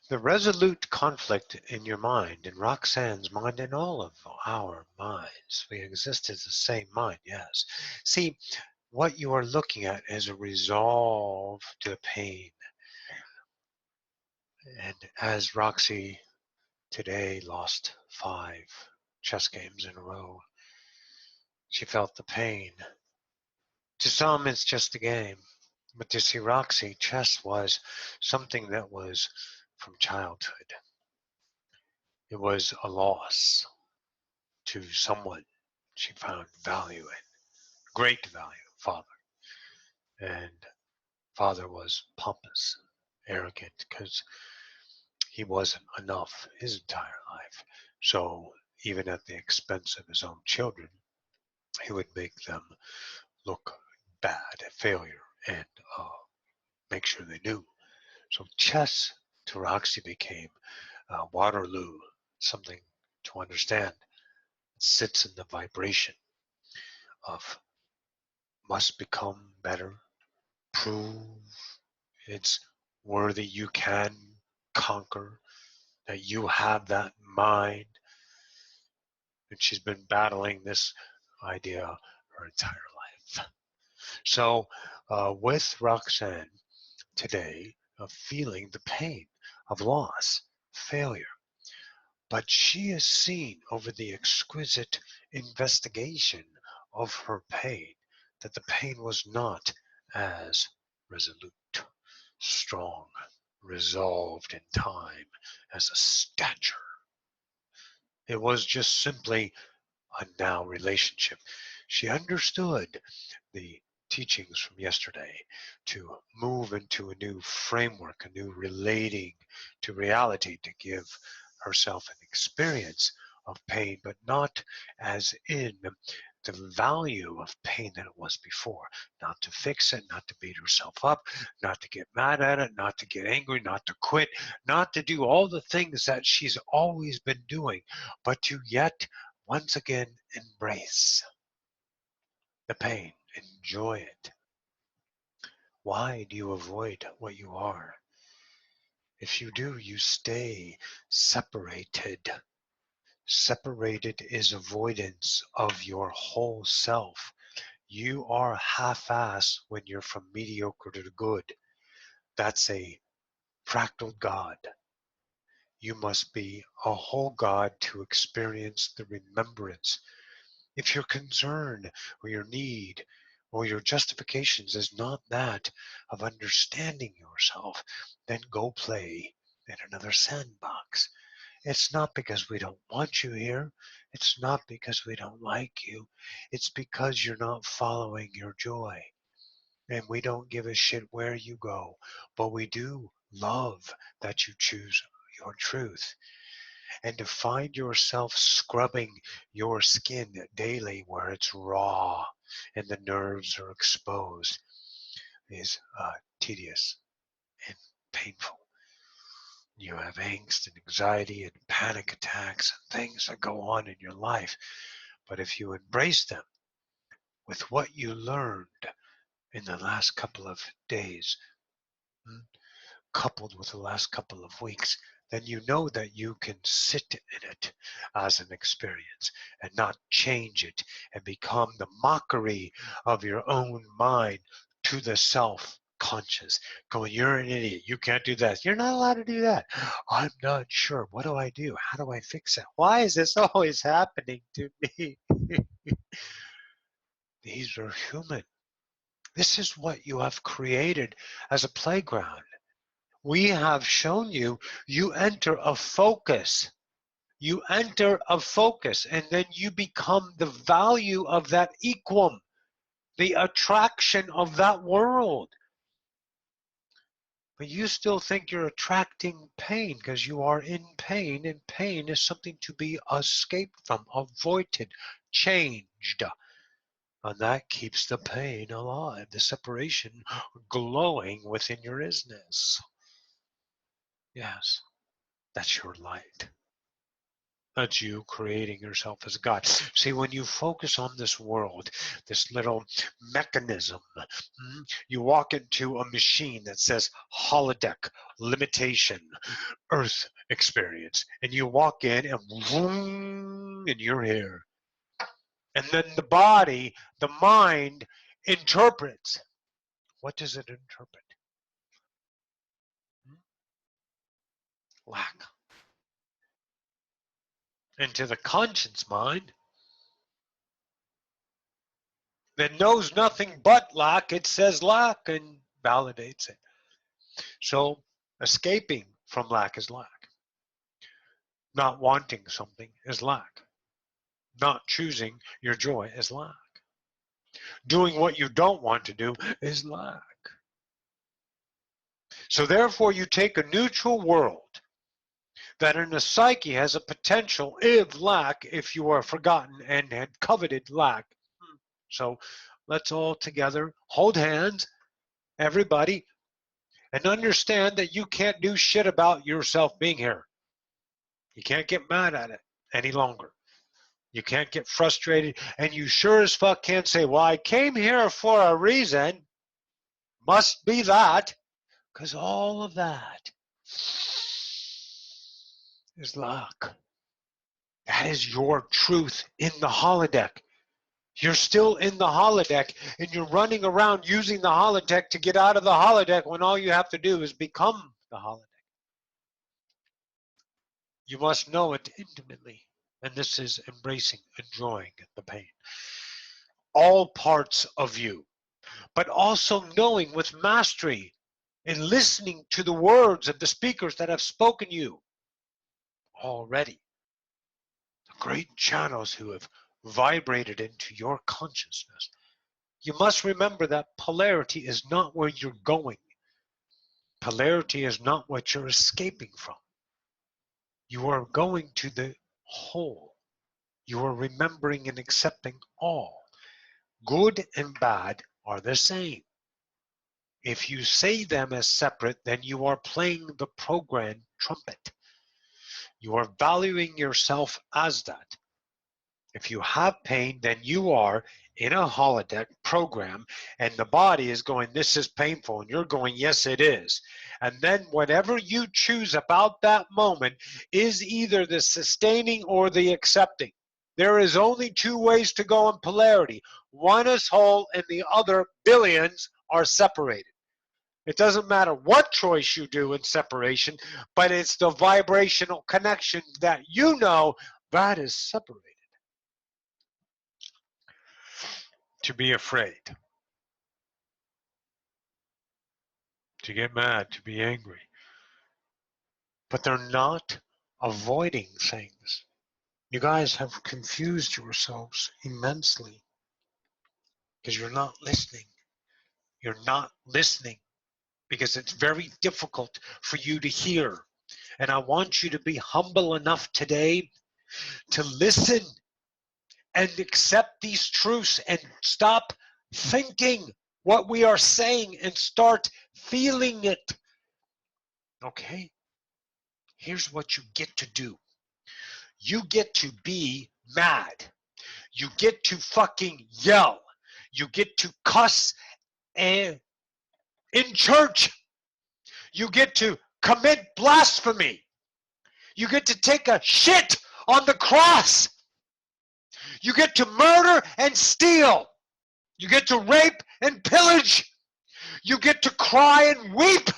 The resolute conflict in your mind, in Roxanne's mind, in all of our minds. We exist as the same mind, yes. See, what you are looking at is a resolve to pain. And as Roxy today lost 5 chess games in a row, she felt the pain. To some, it's just a game. But to see Roxy, chess was something that was from childhood. It was a loss to someone she found value in, great value, father. And father was pompous, arrogant, because he wasn't enough his entire life. So even at the expense of his own children, he would make them look bad, a failure, and make sure they knew. So chess to Roxy became Waterloo, something to understand. It sits in the vibration of must become better, prove it's worthy, you can conquer, that you have that mind. And she's been battling this idea her entire life. So, with Roxanne today, of feeling the pain of loss, failure, but she has seen over the exquisite investigation of her pain that the pain was not as resolute, strong, resolved in time as a stature. It was just simply a now relationship. She understood the teachings from yesterday to move into a new framework, a new relating to reality, to give herself an experience of pain, but not as in the value of pain that it was before. Not to fix it, not to beat herself up, not to get mad at it, not to get angry, not to quit, not to do all the things that she's always been doing, but to yet once again embrace the pain, enjoy it. Why do you avoid what you are? If you do, you stay separated. Separated is avoidance of your whole self. You are half-ass when you're from mediocre to good. That's a fractal God. You must be a whole God to experience the remembrance. If your concern or your need or your justifications is not that of understanding yourself, then go play in another sandbox. It's not because we don't want you here. It's not because we don't like you. It's because you're not following your joy. And we don't give a shit where you go, but we do love that you choose your truth. And to find yourself scrubbing your skin daily where it's raw and the nerves are exposed is tedious and painful. You have angst and anxiety and panic attacks and things that go on in your life. But if you embrace them with what you learned in the last couple of days, coupled with the last couple of weeks, then you know that you can sit in it as an experience and not change it and become the mockery of your own mind to the self conscious, going, you're an idiot, you can't do that, you're not allowed to do that, I'm not sure, what do I do, how do I fix it, why is this always happening to me? These are human. This is what you have created as a playground. We have shown you, you enter a focus. You enter a focus, and then you become the value of that equum, the attraction of that world. But you still think you're attracting pain because you are in pain, and pain is something to be escaped from, avoided, changed. And that keeps the pain alive, the separation glowing within your isness. Yes, that's your light. That's you creating yourself as God. See, when you focus on this world, this little mechanism, you walk into a machine that says holodeck, limitation, earth experience, and you walk in and boom, and you're here. And then the body, the mind interprets. What does it interpret? Lack. Into the conscious mind that knows nothing but lack, it says lack and validates it. So escaping from lack is lack. Not wanting something is lack. Not choosing your joy is lack. Doing what you don't want to do is lack. So therefore you take a neutral world that in the psyche has a potential of lack if you are forgotten and had coveted lack. So let's all together hold hands, everybody, and understand that you can't do shit about yourself being here. You can't get mad at it any longer. You can't get frustrated, and you sure as fuck can't say, well, I came here for a reason. Must be that, because all of that is luck. That is your truth in the holodeck. You're still in the holodeck, and you're running around using the holodeck to get out of the holodeck when all you have to do is become the holodeck. You must know it intimately, and this is embracing, enjoying the pain. All parts of you, but also knowing with mastery and listening to the words of the speakers that have spoken you already. The great channels who have vibrated into your consciousness. You must remember that polarity is not where you're going. Polarity is not what you're escaping from. You are going to the whole. You are remembering and accepting all. Good and bad are the same. If you say them as separate, then you are playing the program trumpet. You are valuing yourself as that. If you have pain, then you are in a holodeck program, and the body is going, this is painful, and you're going, yes, it is. And then whatever you choose about that moment is either the sustaining or the accepting. There is only two ways to go in polarity. One is whole, and the other, billions, are separated. It doesn't matter what choice you do in separation, but it's the vibrational connection that you know that is separated. To be afraid, to get mad, to be angry. But they're not avoiding things. You guys have confused yourselves immensely because you're not listening. You're not listening because it's very difficult for you to hear. And I want you to be humble enough today to listen and accept these truths and stop thinking what we are saying and start feeling it. Okay? Here's what you get to do. You get to be mad. You get to fucking yell. You get to cuss and in church. You get to commit blasphemy. You get to take a shit on the cross. You get to murder and steal. You get to rape and pillage. You get to cry and weep.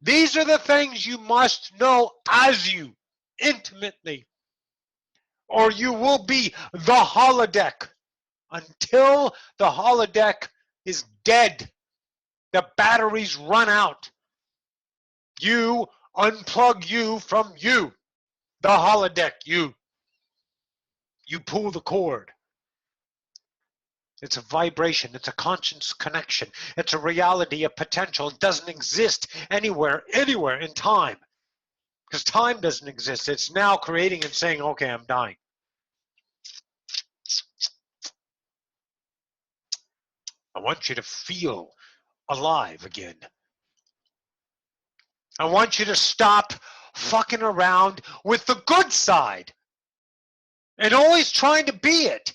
These are the things you must know as you intimately, or you will be the holodeck until the holodeck is dead. The batteries run out. You unplug you from you, the holodeck. You pull the cord. It's a vibration. It's a conscious connection. It's a reality, a potential. It doesn't exist anywhere in time. Because time doesn't exist. It's now creating and saying, okay, I'm dying. I want you to feel alive again. I want you to stop fucking around with the good side and always trying to be it?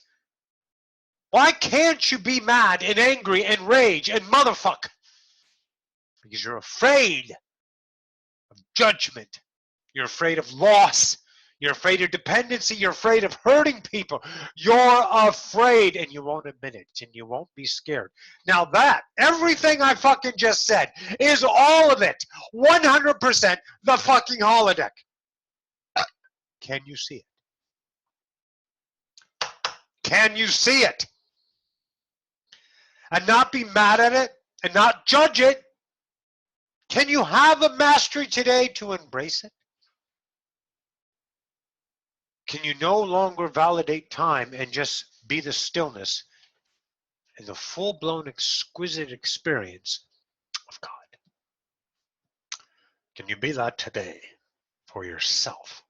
Why can't you be mad and angry and rage and motherfuck? Because you're afraid of judgment. You're afraid of loss. You're afraid of dependency. You're afraid of hurting people. You're afraid, and you won't admit it, and you won't be scared. Now that, everything I fucking just said, is all of it, 100% the fucking holodeck. Can you see it? Can you see it? And not be mad at it, and not judge it. Can you have a mastery today to embrace it? Can you no longer validate time and just be the stillness and the full-blown exquisite experience of God? Can you be that today for yourself?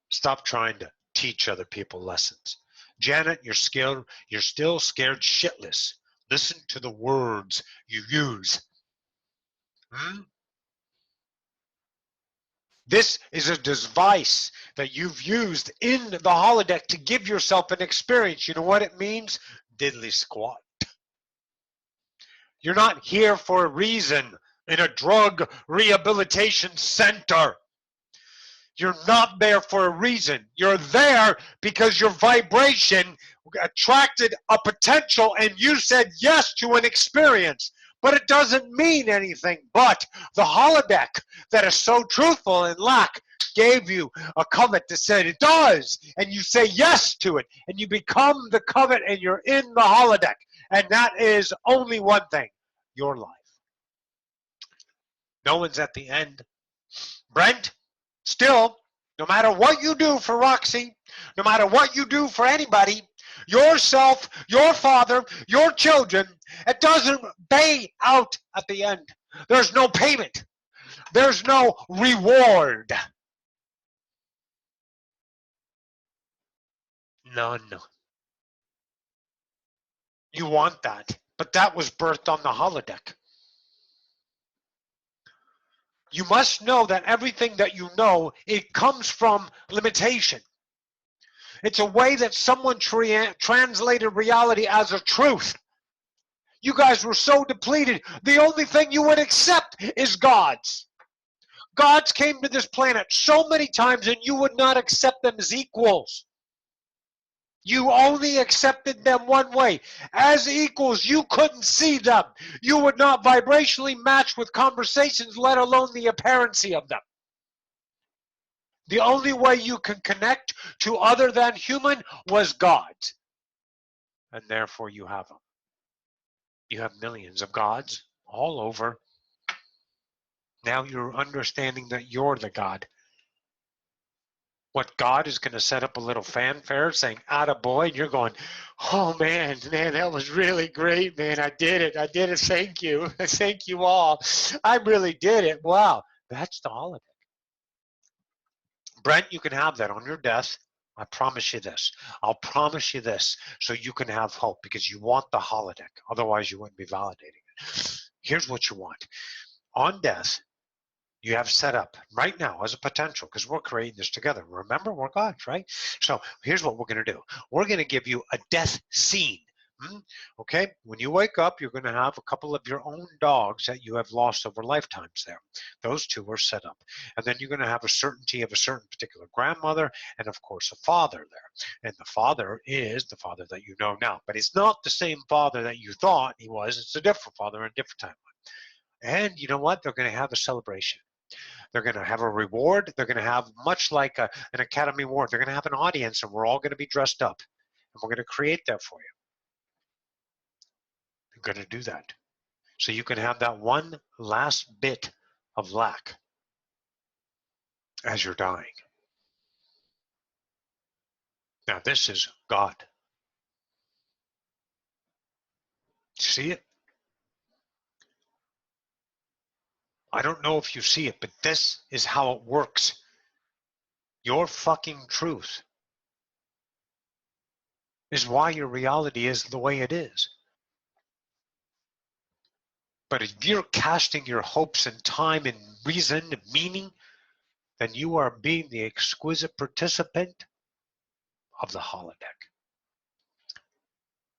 Stop trying to teach other people lessons. Janet, you're scared. You're still scared shitless. Listen to the words you use. This is a device that you've used in the holodeck to give yourself an experience. You know what it means? Diddly squat. You're not here for a reason in a drug rehabilitation center. You're not there for a reason. You're there because your vibration attracted a potential and you said yes to an experience. But it doesn't mean anything. But the holodeck that is so truthful and lack gave you a covet that said it does. And you say yes to it. And you become the covet and you're in the holodeck. And that is only one thing, your life. No one's at the end. Brent, still, no matter what you do for Roxy, no matter what you do for anybody, yourself, your father, your children, it doesn't pay out at the end. There's no payment. There's no reward. None. You want that, but that was birthed on the holodeck. You must know that everything that you know, it comes from limitation. It's a way that someone translated reality as a truth. You guys were so depleted. The only thing you would accept is God's. Gods came to this planet so many times and you would not accept them as equals. You only accepted them one way. As equals, you couldn't see them. You would not vibrationally match with conversations, let alone the apparency of them. The only way you can connect to other than human was God. And therefore you have them. You have millions of gods all over. Now you're understanding that you're the God. What God is going to set up a little fanfare saying, attaboy, and you're going, oh man, that was really great, man. I did it. Thank you. Thank you all. I really did it. Wow. That's the holiday. Brent, you can have that on your death. I promise you this. I'll promise you this so you can have hope because you want the holodeck. Otherwise, you wouldn't be validating it. Here's what you want. On death, you have set up right now as a potential because we're creating this together. Remember, we're gods, right? So here's what we're going to do. We're going to give you a death scene. Okay, when you wake up, you're going to have a couple of your own dogs that you have lost over lifetimes there. Those two are set up. And then you're going to have a certainty of a certain particular grandmother and, of course, a father there. And the father is the father that you know now. But it's not the same father that you thought he was. It's a different father in a different timeline. And you know what? They're going to have a celebration. They're going to have a reward. They're going to have, much like an Academy Award, they're going to have an audience, and we're all going to be dressed up. And we're going to create that for you. You're going to do that. So you can have that one last bit of lack as you're dying. Now, this is God. See it? I don't know if you see it, but this is how it works. Your fucking truth is why your reality is the way it is. But if you're casting your hopes and time and reason and meaning, then you are being the exquisite participant of the holodeck.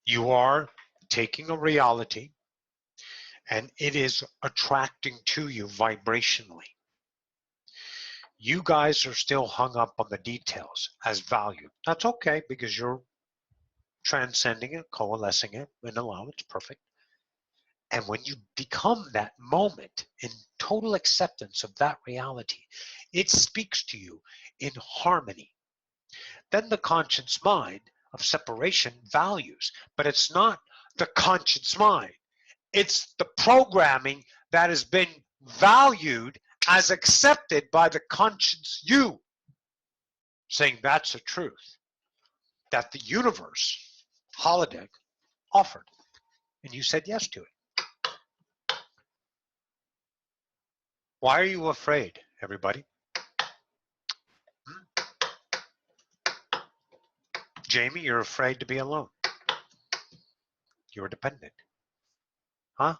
You are taking a reality and it is attracting to you vibrationally. You guys are still hung up on the details as value. That's okay because you're transcending it, coalescing it, and allow it's perfect. And when you become that moment in total acceptance of that reality, it speaks to you in harmony. Then the conscious mind of separation values, but it's not the conscious mind. It's the programming that has been valued as accepted by the conscious you, saying that's the truth that the universe holodeck offered. And you said yes to it. Why are you afraid, everybody? Jamie, you're afraid to be alone. You're dependent. Huh?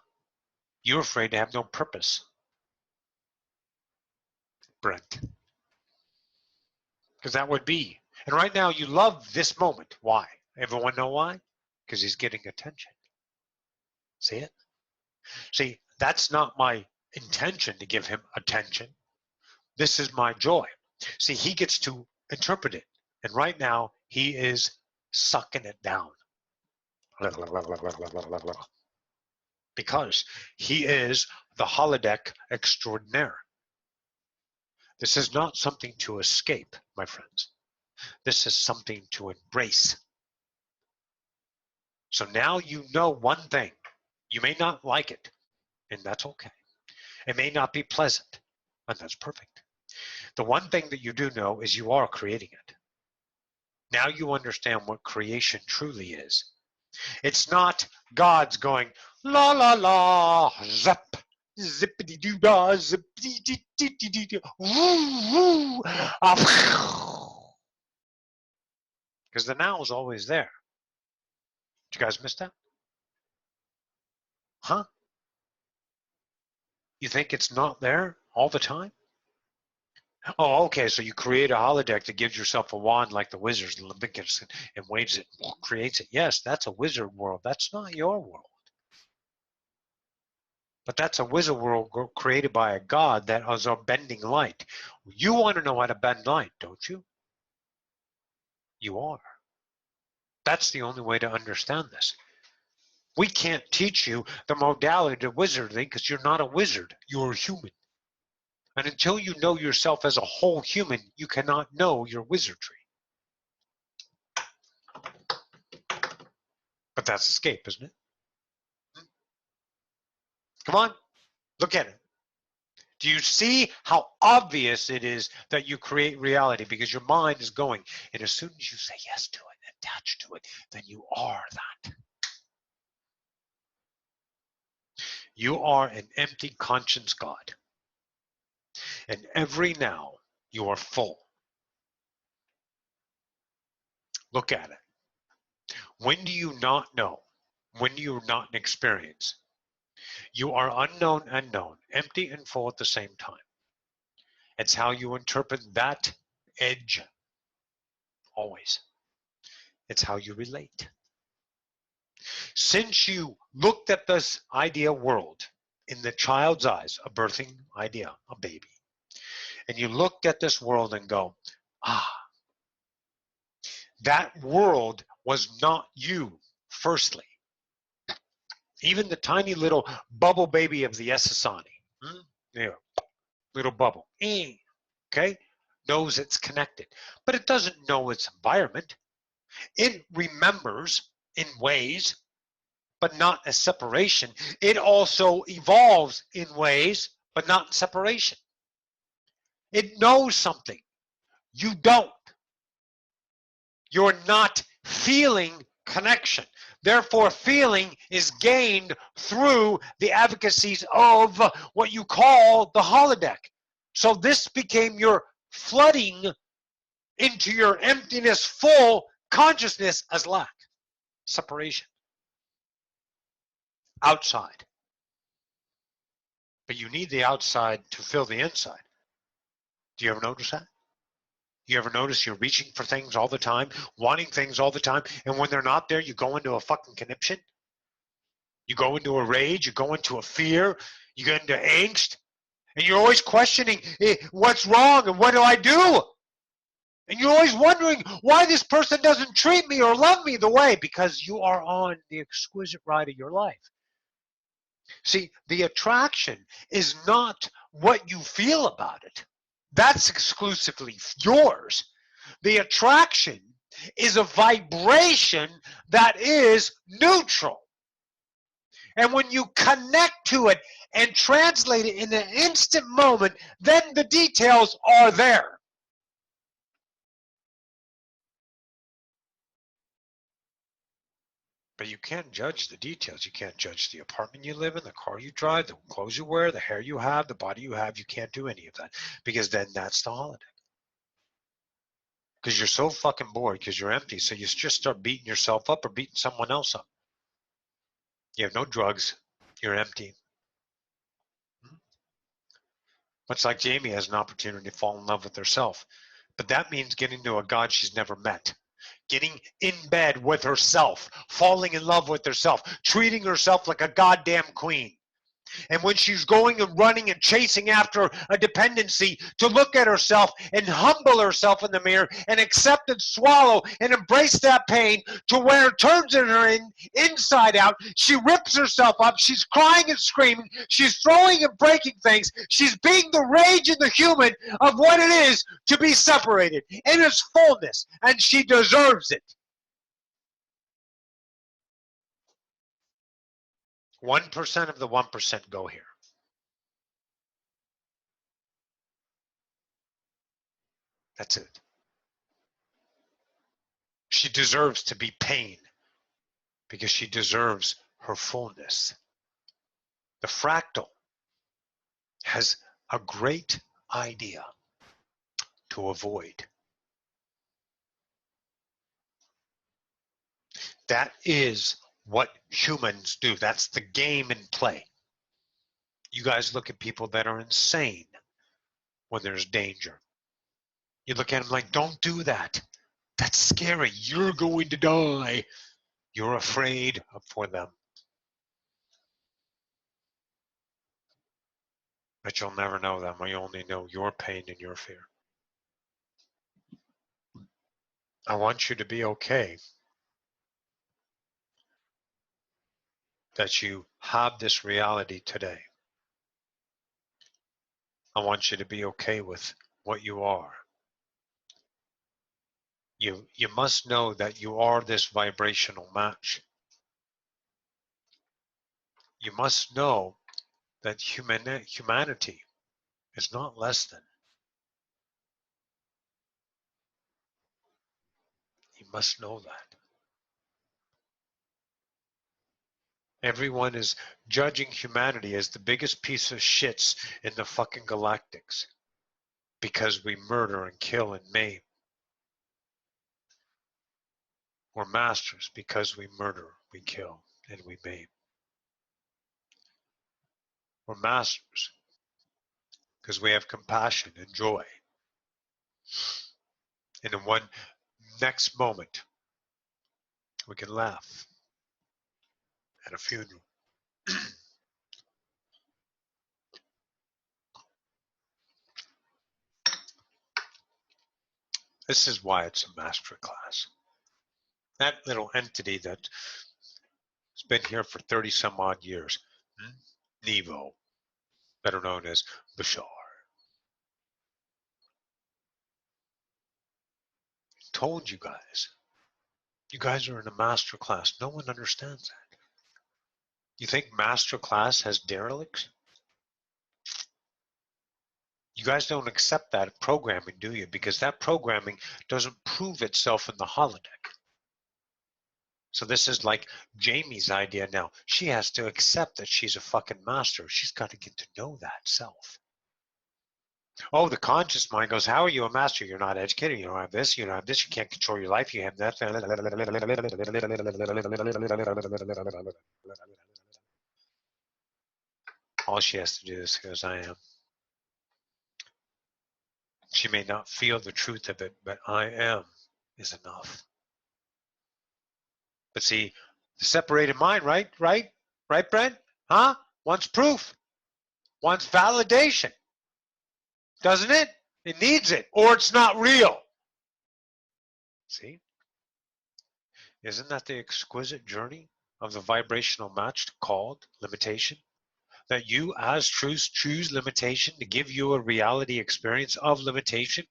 You're afraid to have no purpose. Brent. Because that would be. And right now you love this moment. Why? Everyone know why? Because he's getting attention. See it? See, that's not my intention to give him attention. This is my joy. See, he gets to interpret it. And right now he is sucking it down. Because he is the holodeck extraordinaire. This is not something to escape, my friends. This is something to embrace. So now you know one thing. You may not like it, and that's okay. It may not be pleasant, and that's perfect. The one thing that you do know is you are creating it. Now you understand what creation truly is. It's not God's going, la la la, zap, zippity doo dah, zippity dee dee dee dee dee, woo woo, because the now is always there. Did you guys miss that? Huh? You think it's not there all the time? Oh, okay, so you create a holodeck that gives yourself a wand like the wizards, Olympicus, and waves it, creates it. Yes, that's a wizard world. That's not your world. But that's a wizard world created by a god that is a bending light. You want to know how to bend light, don't you? You are. That's the only way to understand this. We can't teach you the modality of wizardry because you're not a wizard. You're a human. And until you know yourself as a whole human, you cannot know your wizardry. But that's escape, isn't it? Come on, look at it. Do you see how obvious it is that you create reality? Because your mind is going, and as soon as you say yes to it, attach to it, then you are that. You are an empty conscience God. And every now, you are full. Look at it. When do you not know? When do you not experience? You are unknown and known, empty and full at the same time. It's how you interpret that edge. Always. It's how you relate. Since you looked at this idea world in the child's eyes, a birthing idea, a baby, and you looked at this world and go, that world was not you, firstly. Even the tiny little bubble baby of the Ascension, little bubble, okay, knows it's connected, but it doesn't know its environment. It remembers in ways, but not as separation. It also evolves in ways, but not in separation. It knows something. You don't. You're not feeling connection. Therefore, feeling is gained through the advocacies of what you call the holodeck. So this became your flooding into your emptiness, full consciousness as lack, separation, outside. But you need the outside to fill the inside. Do you ever notice that? You ever notice you're reaching for things all the time, wanting things all the time, and when they're not there, you go into a fucking conniption? You go into a rage, you go into a fear, you get into angst, and you're always questioning, what's wrong and what do I do? And you're always wondering why this person doesn't treat me or love me the way, because you are on the exquisite ride of your life. See, the attraction is not what you feel about it. That's exclusively yours. The attraction is a vibration that is neutral. And when you connect to it and translate it in an instant moment, then the details are there. But you can't judge the details. You can't judge the apartment you live in, the car you drive, the clothes you wear, the hair you have, the body you have. You can't do any of that, because then that's the holiday. Because you're so fucking bored because you're empty. So you just start beating yourself up or beating someone else up. You have no drugs. You're empty. Much like Jamie has an opportunity to fall in love with herself. But that means getting to a God she's never met. Getting in bed with herself. Falling in love with herself. Treating herself like a goddamn queen. And when she's going and running and chasing after a dependency, to look at herself and humble herself in the mirror and accept and swallow and embrace that pain, to where it turns in her inside out. She rips herself up. She's crying and screaming. She's throwing and breaking things. She's being the rage and the human of what it is to be separated in its fullness. And she deserves it. 1% of the 1% go here. That's it. She deserves to be pain, because she deserves her fullness. The fractal has a great idea to avoid. That is what humans do. That's the game in play. You guys look at people that are insane when there's danger. You look at them like, don't do that. That's scary. You're going to die. You're afraid for them. But you'll never know them. You only know your pain and your fear. I want you to be okay that you have this reality today. I want you to be okay with what you are. You must know that you are this vibrational match. You must know that humanity is not less than. You must know that. Everyone is judging humanity as the biggest piece of shits in the fucking galactics, because we murder and kill and maim. We're masters because we murder, we kill, and we maim. We're masters because we have compassion and joy. And in one next moment, we can laugh at a funeral. This is why it's a master class. That little entity that's been here for 30 some odd years, Nevo, better known as Bashar, told you guys are in a master class. No one understands that. You think master class has derelicts? You guys don't accept that programming, do you? Because that programming doesn't prove itself in the holodeck. So this is like Jamie's idea now. She has to accept that she's a fucking master. She's got to get to know that self. Oh, the conscious mind goes, how are you a master? You're not educated. You don't have this. You don't have this. You can't control your life. You have that. All she has to do is say, as I am. She may not feel the truth of it, but I am is enough. But see, the separated mind, right, Brent? Huh? Wants proof, wants validation, doesn't it? It needs it, or it's not real. See? Isn't that the exquisite journey of the vibrational match called limitation? That you as truth choose limitation to give you a reality experience of limitation,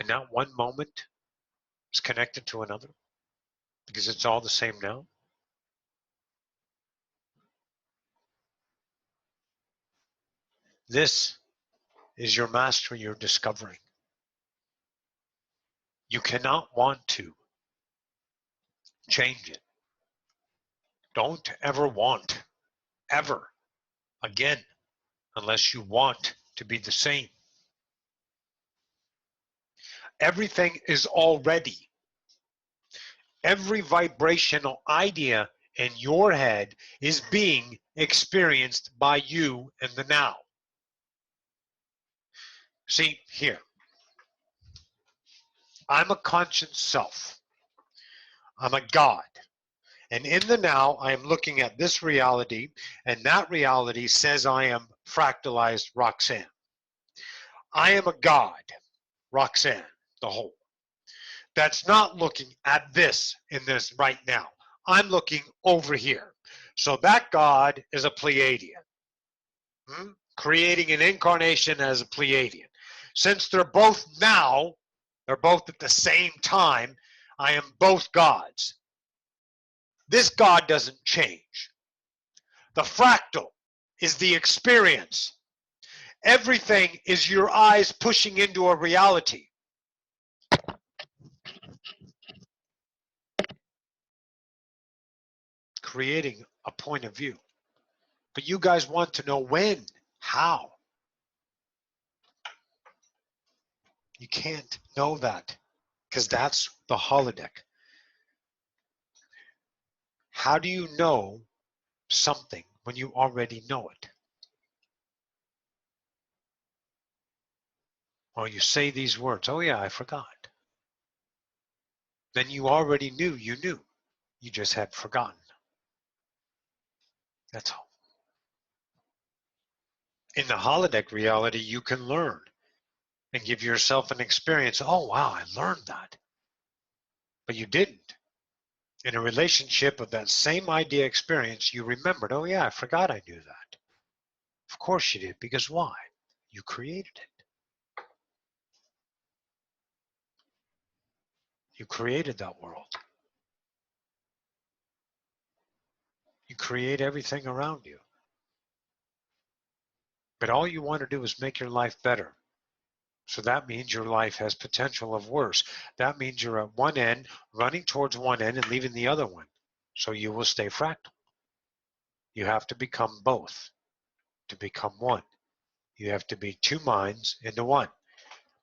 and not one moment is connected to another because it's all the same now. This is your mastery you're discovering. You cannot want to change it. Don't ever want, ever again, unless you want to be the same. Everything is already. Every vibrational idea in your head is being experienced by you in the now. See, here, I'm a conscious self. I'm a God. And in the now, I am looking at this reality, and that reality says I am fractalized Roxanne. I am a God, Roxanne, the whole. That's not looking at this in this right now. I'm looking over here. So that God is a Pleiadian, creating an incarnation as a Pleiadian. Since they're both now, they're both at the same time, I am both gods. This God doesn't change. The fractal is the experience. Everything is your eyes pushing into a reality. Creating a point of view. But you guys want to know when, how. You can't know that because that's the holodeck. How do you know something when you already know it? Well, you say these words, oh yeah, I forgot. Then you already knew you knew. You just had forgotten. That's all. In the holodeck reality, you can learn and give yourself an experience. Oh, wow, I learned that. But you didn't. In a relationship of that same idea experience, you remembered, oh yeah, I forgot I knew that. Of course you did, because why? You created it. You created that world. You create everything around you. But all you want to do is make your life better. So that means your life has potential of worse. That means you're at one end, running towards one end and leaving the other one. So you will stay fractal. You have to become both to become one. You have to be two minds into one.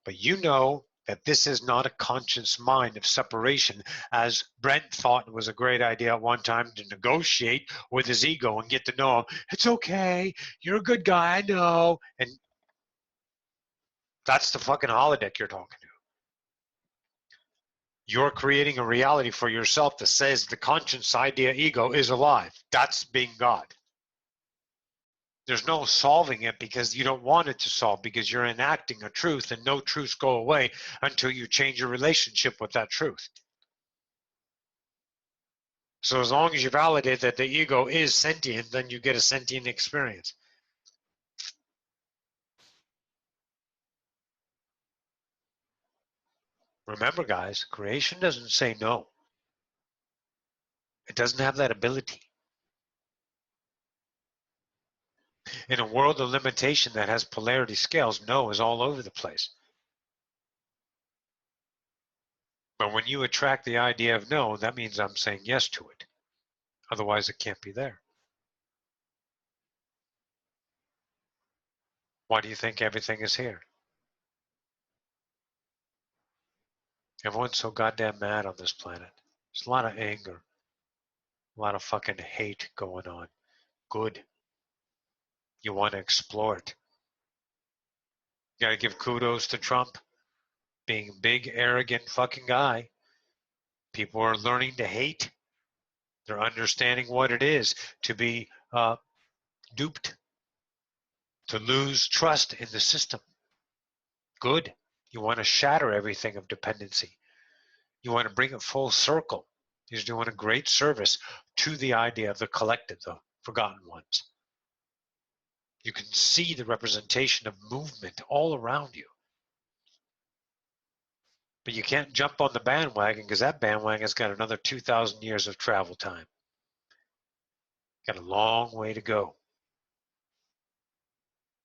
But you know that this is not a conscious mind of separation, as Brent thought it was a great idea at one time to negotiate with his ego and get to know him. It's okay. You're a good guy. I know. And that's the fucking holodeck you're talking to. You're creating a reality for yourself that says the conscious idea ego is alive. That's being God. There's no solving it because you don't want it to solve, because you're enacting a truth, and no truths go away until you change your relationship with that truth. So as long as you validate that the ego is sentient, then you get a sentient experience. Remember, guys, creation doesn't say no. It doesn't have that ability. In a world of limitation that has polarity scales, no is all over the place. But when you attract the idea of no, that means I'm saying yes to it. Otherwise, it can't be there. Why do you think everything is here? Everyone's so goddamn mad on this planet. There's a lot of anger, a lot of fucking hate going on. Good. You want to explore it. You got to give kudos to Trump being a big, arrogant fucking guy. People are learning to hate. They're understanding what it is to be duped, to lose trust in the system. Good. You want to shatter everything of dependency. You want to bring it full circle. He's doing a great service to the idea of the collective, the forgotten ones. You can see the representation of movement all around you. But you can't jump on the bandwagon because that bandwagon's got another 2,000 years of travel time. Got a long way to go.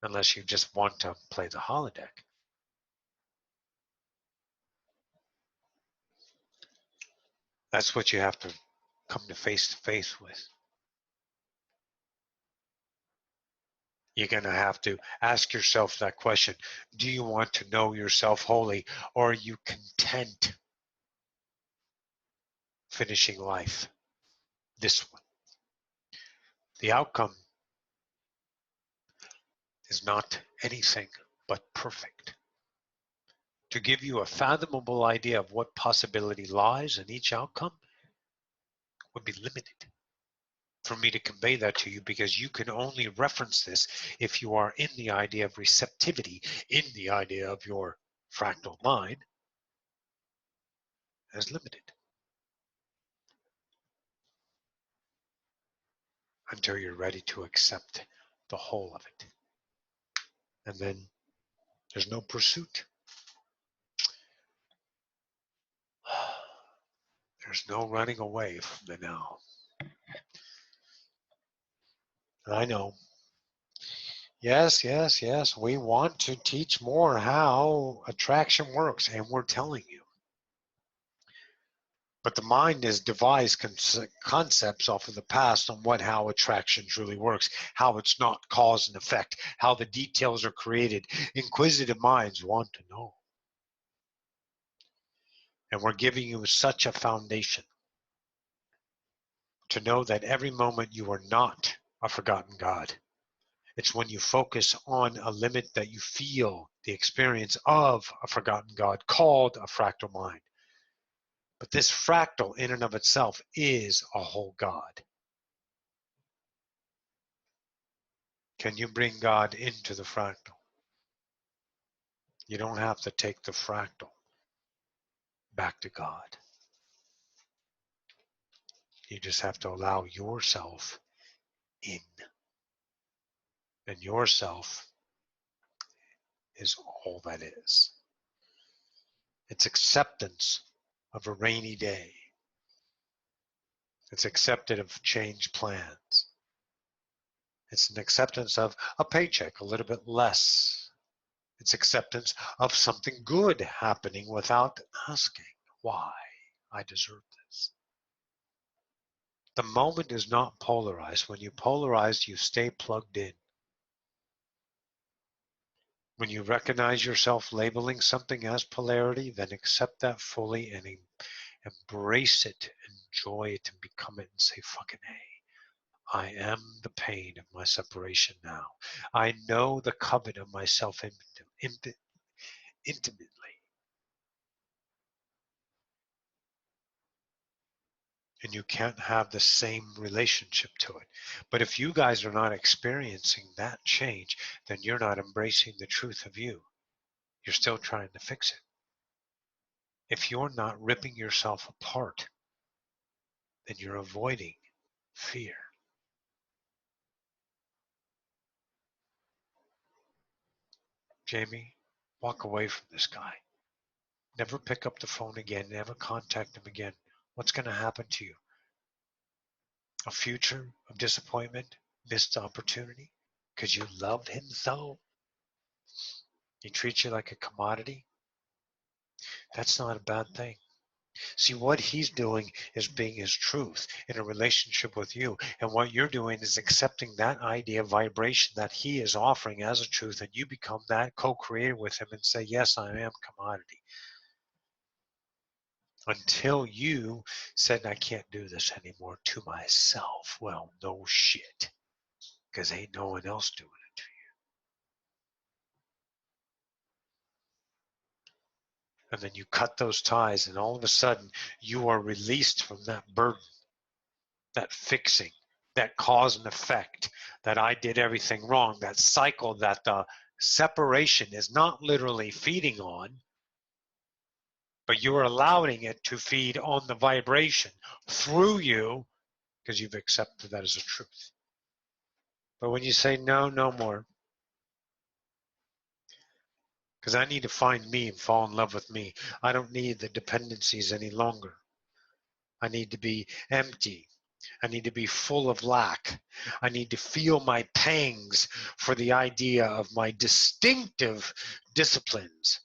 Unless you just want to play the holodeck. That's what you have to come to face with. You're going to have to ask yourself that question. Do you want to know yourself wholly, or are you content finishing life this one? The outcome is not anything but perfect. To give you a fathomable idea of what possibility lies in each outcome would be limited for me to convey that to you, because you can only reference this if you are in the idea of receptivity, in the idea of your fractal mind as limited, until you're ready to accept the whole of it. And then there's no pursuit. There's no running away from the now. And I know. Yes, we want to teach more how attraction works, and we're telling you. But the mind has devised concepts off of the past on how attraction truly works, how it's not cause and effect, how the details are created. Inquisitive minds want to know. And we're giving you such a foundation to know that every moment you are not a forgotten God. It's when you focus on a limit that you feel the experience of a forgotten God called a fractal mind. But this fractal in and of itself is a whole God. Can you bring God into the fractal? You don't have to take the fractal back to God. You just have to allow yourself in. And yourself is all that is. It's acceptance of a rainy day. It's acceptance of changed plans. It's an acceptance of a paycheck a little bit less. It's acceptance of something good happening without asking why I deserve this. The moment is not polarized. When you polarize, you stay plugged in. When you recognize yourself labeling something as polarity, then accept that fully and embrace it, enjoy it, and become it, and say, fucking A. I am the pain of my separation now. I know the covet of myself intimately. And you can't have the same relationship to it. But if you guys are not experiencing that change, then you're not embracing the truth of you. You're still trying to fix it. If you're not ripping yourself apart, then you're avoiding fear. Jamie, walk away from this guy. Never pick up the phone again. Never contact him again. What's going to happen to you? A future of disappointment, missed opportunity, because you love him so? He treats you like a commodity? That's not a bad thing. See, what he's doing is being his truth in a relationship with you. And what you're doing is accepting that idea of vibration that he is offering as a truth, and you become that co-creator with him and say, yes, I am commodity. Until you said, I can't do this anymore to myself. Well, no shit, because ain't no one else doing it. And then you cut those ties, and all of a sudden you are released from that burden, that fixing, that cause and effect, that I did everything wrong, that cycle that the separation is not literally feeding on, but you are allowing it to feed on the vibration through you because you've accepted that as a truth. But when you say, no, no more, because I need to find me and fall in love with me. I don't need the dependencies any longer. I need to be empty. I need to be full of lack. I need to feel my pangs for the idea of my distinctive disciplines.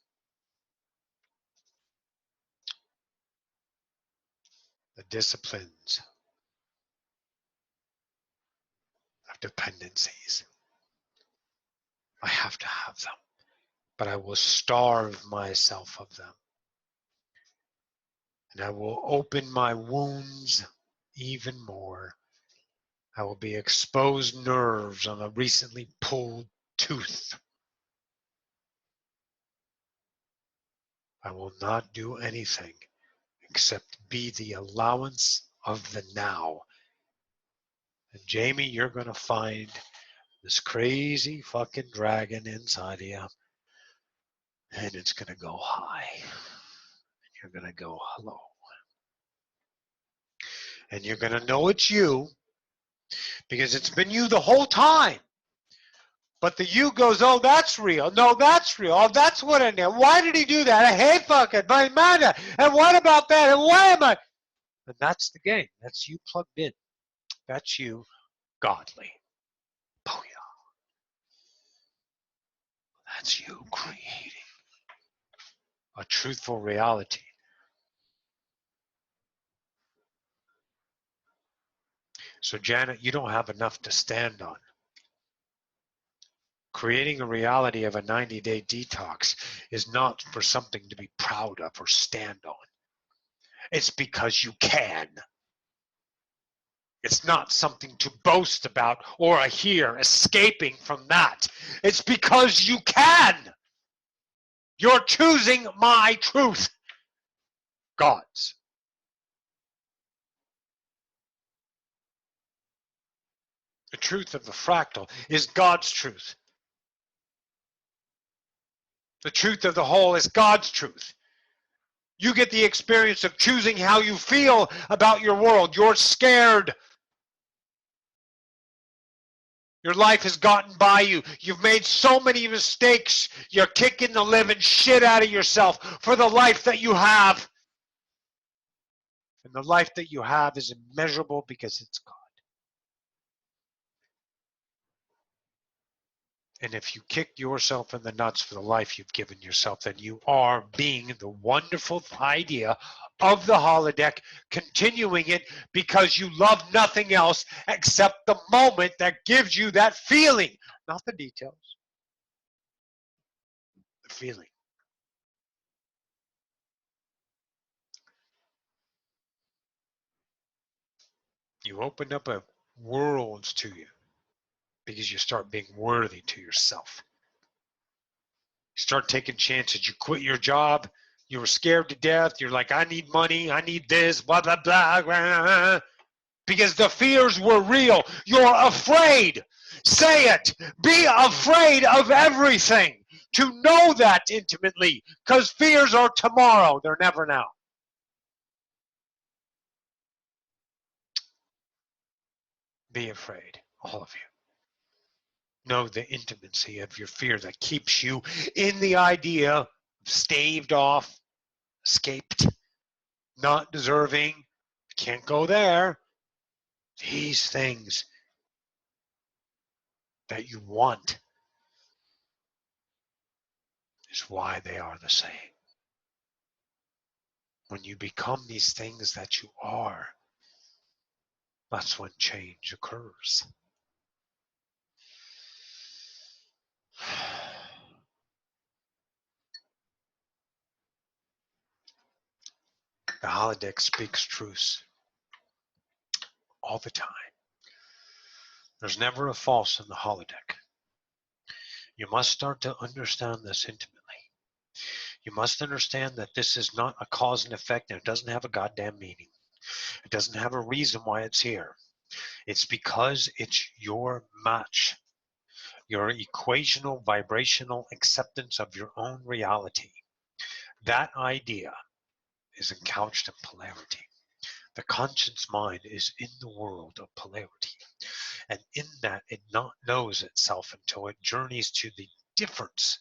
The disciplines of dependencies. I have to have them, but I will starve myself of them. And I will open my wounds even more. I will be exposed nerves on a recently pulled tooth. I will not do anything except be the allowance of the now. And Jamie, you're going to find this crazy fucking dragon inside of you, and it's going to go high, and you're going to go hello. And you're going to know it's you because it's been you the whole time. But the you goes, oh, that's real. No, that's real. Oh, that's what I know. Why did he do that? I hate fucking my man. And what about that? And why am I? And that's the game. That's you plugged in. That's you godly. Booyah. That's you creating a truthful reality. So, Janet, you don't have enough to stand on. Creating a reality of a 90-day detox is not for something to be proud of or stand on. It's because you can. It's not something to boast about or hear escaping from that. It's because you can. You're choosing my truth. God's. The truth of the fractal is God's truth. The truth of the whole is God's truth. You get the experience of choosing how you feel about your world. You're scared. Your life has gotten by you. You've made so many mistakes. You're kicking the living shit out of yourself for the life that you have. And the life that you have is immeasurable because it's God. And if you kick yourself in the nuts for the life you've given yourself, then you are being the wonderful idea of the holodeck, continuing it because you love nothing else except the moment that gives you that feeling, not the details, the feeling. You open up a worlds to you because you start being worthy to yourself. You start taking chances. You quit your job. You were scared to death. You're like, I need money. I need this, blah, blah, blah, blah. Because the fears were real. You're afraid. Say it. Be afraid of everything. To know that intimately. Because fears are tomorrow. They're never now. Be afraid. All of you. Know the intimacy of your fear that keeps you in the idea of staved off, escaped, not deserving, can't go there. These things that you want is why they are the same. When you become these things that you are, that's when change occurs. The holodeck speaks truths all the time. There's never a false in the holodeck. You must start to understand this intimately. You must understand that this is not a cause and effect, and it doesn't have a goddamn meaning. It doesn't have a reason why it's here. It's because it's your match, your equational vibrational acceptance of your own reality. That idea is encouched in polarity. The conscious mind is in the world of polarity, and in that it not knows itself until it journeys to the difference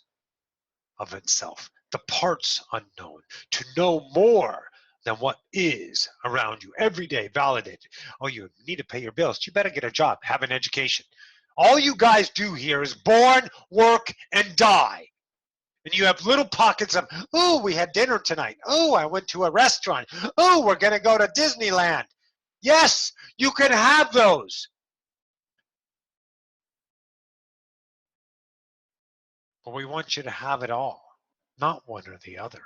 of itself, the parts unknown, to know more than what is around you every day, validated. Oh, you need to pay your bills. You better get a job, have an education. All you guys do here is born, work, and die. And you have little pockets of, oh, we had dinner tonight. Oh, I went to a restaurant. Oh, we're going to go to Disneyland. Yes, you can have those. But we want you to have it all, not one or the other.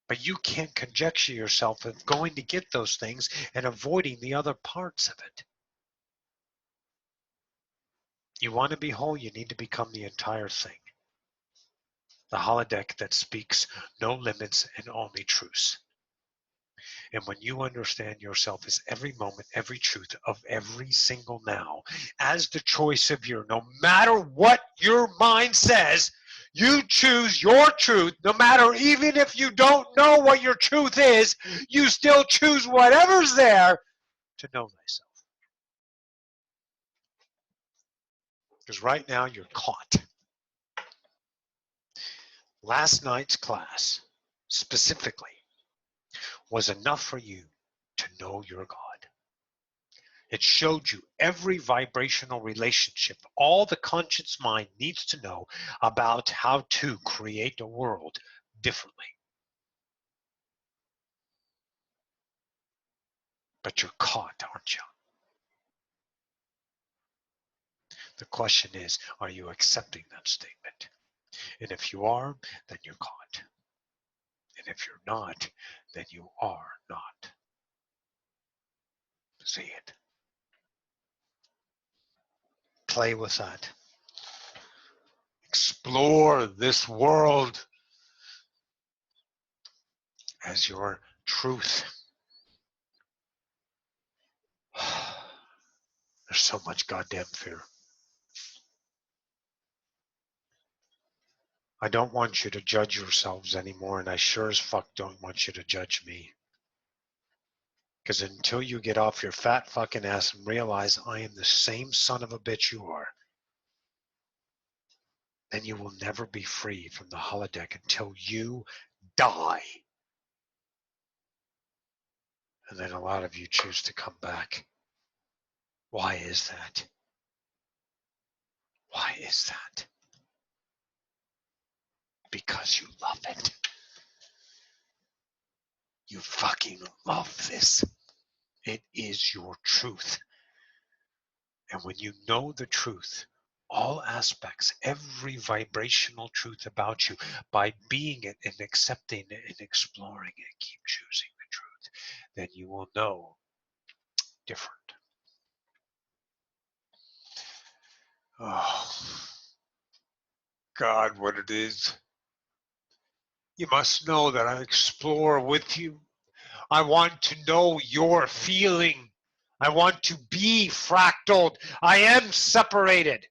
But you can't conjecture yourself of going to get those things and avoiding the other parts of it. You want to be whole, you need to become the entire thing. The holodeck that speaks no limits and only truths. And when you understand yourself as every moment, every truth of every single now, as the choice of your, no matter what your mind says, you choose your truth, no matter even if you don't know what your truth is, you still choose whatever's there to know thyself. Because right now you're caught. Last night's class, specifically, was enough for you to know your God. It showed you every vibrational relationship, all the conscious mind needs to know about how to create a world differently. But you're caught, aren't you? The question is, are you accepting that statement? And if you are, then you're caught. And if you're not, then you are not. See it. Play with that. Explore this world as your truth. There's so much goddamn fear. I don't want you to judge yourselves anymore, and I sure as fuck don't want you to judge me. Because until you get off your fat fucking ass and realize I am the same son of a bitch you are, then you will never be free from the holodeck until you die. And then a lot of you choose to come back. Why is that? Why is that? Because you love it. You fucking love this. It is your truth. And when you know the truth, all aspects, every vibrational truth about you, by being it and accepting it and exploring it, keep choosing the truth, then you will know different. Oh, God, what it is. You must know that I explore with you. I want to know your feeling. I want to be fractaled. I am separated.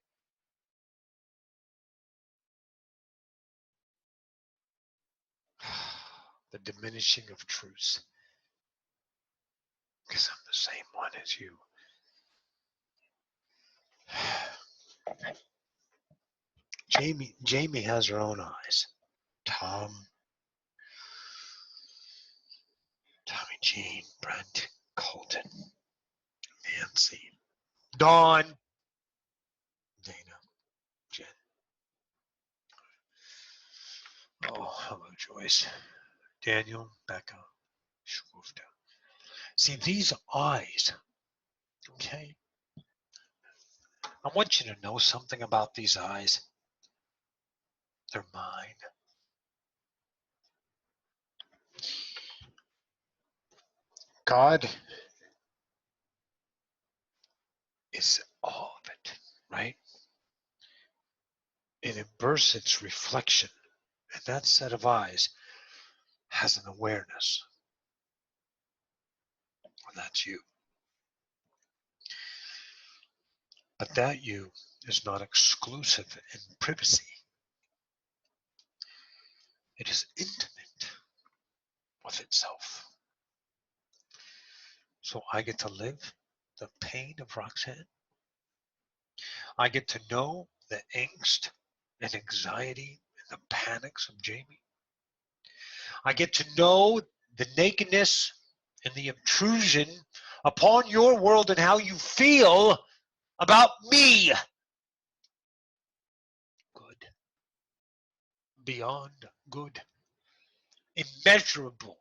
The diminishing of truths. Because I'm the same one as you. Jamie has her own eyes. Tommy, Jean, Brent, Colton, Nancy, Dawn, Dana, Jen. Oh, hello, Joyce. Daniel, Becca, Shwufta. See, these eyes, okay? I want you to know something about these eyes. They're mine. God is all of it, right? And it bursts its reflection And that set of eyes has an awareness. Well, that's you. But that you is not exclusive in privacy. It is intimate with itself. So I get to live the pain of Roxanne. I get to know the angst and anxiety and the panics of Jamie. I get to know the nakedness and the intrusion upon your world and how you feel about me. Good. Beyond good. Immeasurable.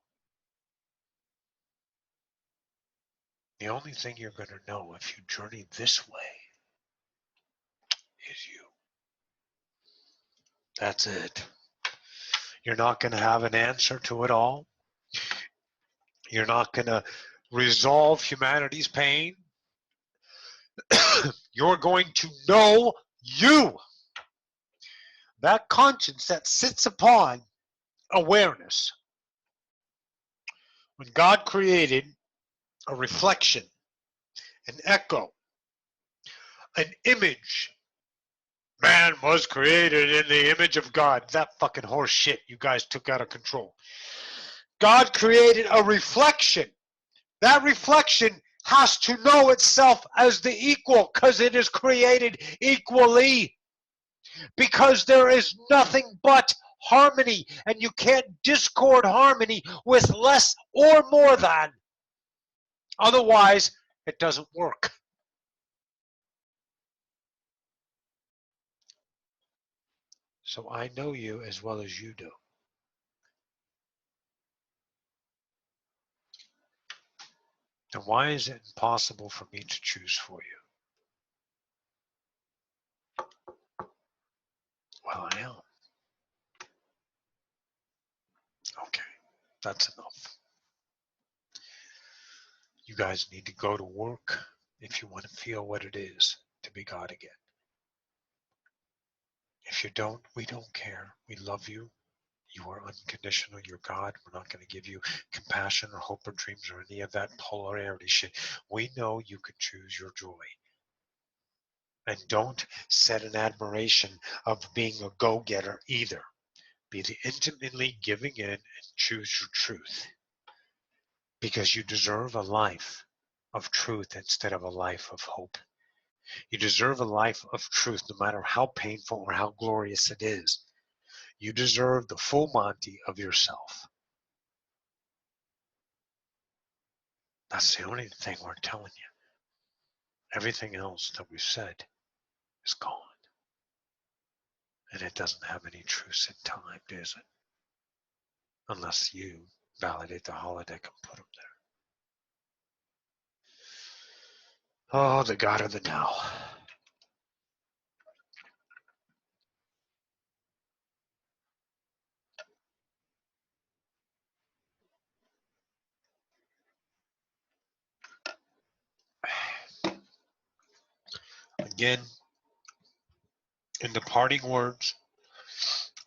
The only thing you're going to know if you journey this way is you. That's it. You're not going to have an answer to it all. You're not going to resolve humanity's pain. You're going to know you. That conscience that sits upon awareness. When God created a reflection, an echo, an image, man was created in the image of God. That fucking horse shit you guys took out of control. God created a reflection. That reflection has to know itself as the equal because it is created equally. Because there is nothing but harmony, and you can't discord harmony with less or more than. Otherwise, it doesn't work. So I know you as well as you do. Then why is it impossible for me to choose for you? Well, I am. Okay, that's enough. You guys need to go to work if you want to feel what it is to be God again. If you don't, we don't care. We love you. You are unconditional. You're God. We're not going to give you compassion or hope or dreams or any of that polarity shit. We know you can choose your joy. And don't set an admiration of being a go-getter either. Be the intimately giving in and choose your truth. Because you deserve a life of truth instead of a life of hope. You deserve a life of truth no matter how painful or how glorious it is. You deserve the full Monty of yourself. That's the only thing we're telling you. Everything else that we've said is gone. And it doesn't have any truth in time, does it? Unless you validate the holodeck and put them there. Oh, the God of the now. Again, in the parting words,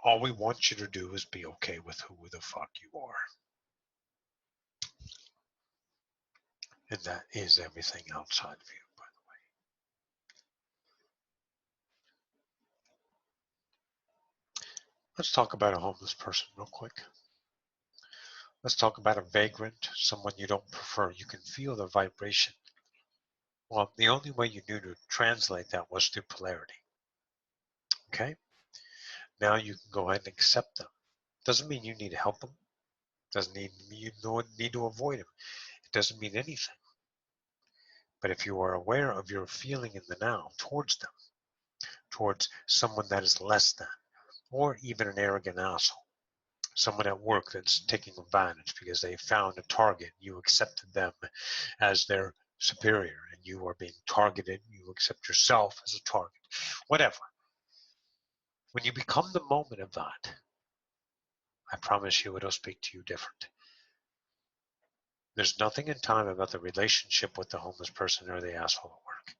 all we want you to do is be okay with who the fuck you are. And that is everything outside of you, by the way. Let's talk about a homeless person real quick. Let's talk about a vagrant, someone you don't prefer. You can feel the vibration. Well, the only way you knew to translate that was through polarity. Okay? Now you can go ahead and accept them. Doesn't mean you need to help them. Doesn't mean you need to avoid them. It doesn't mean anything. But if you are aware of your feeling in the now towards them, towards someone that is less than, or even an arrogant asshole, someone at work that's taking advantage because they found a target, you accepted them as their superior, and you are being targeted, you accept yourself as a target, whatever. When you become the moment of that, I promise you it'll speak to you different. There's nothing in time about the relationship with the homeless person or the asshole at work.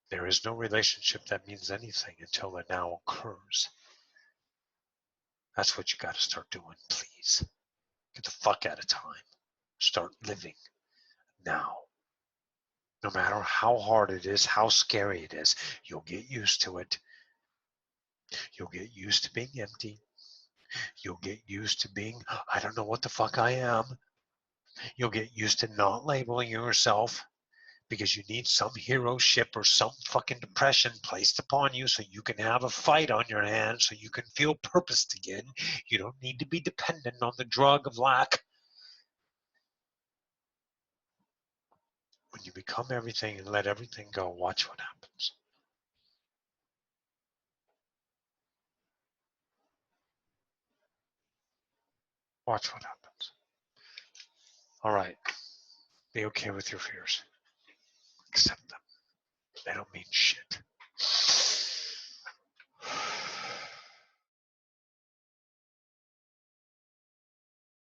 There is no relationship that means anything until it now occurs. That's what you got to start doing, please. Get the fuck out of time. Start living now. No matter how hard it is, how scary it is, you'll get used to it. You'll get used to being empty. You'll get used to being, I don't know what the fuck I am. You'll get used to not labeling yourself because you need some hero ship or some fucking depression placed upon you so you can have a fight on your hands, so you can feel purposed again. You don't need to be dependent on the drug of lack. When you become everything and let everything go, watch what happens. Watch what happens. All right. Be okay with your fears. Accept them. They don't mean shit.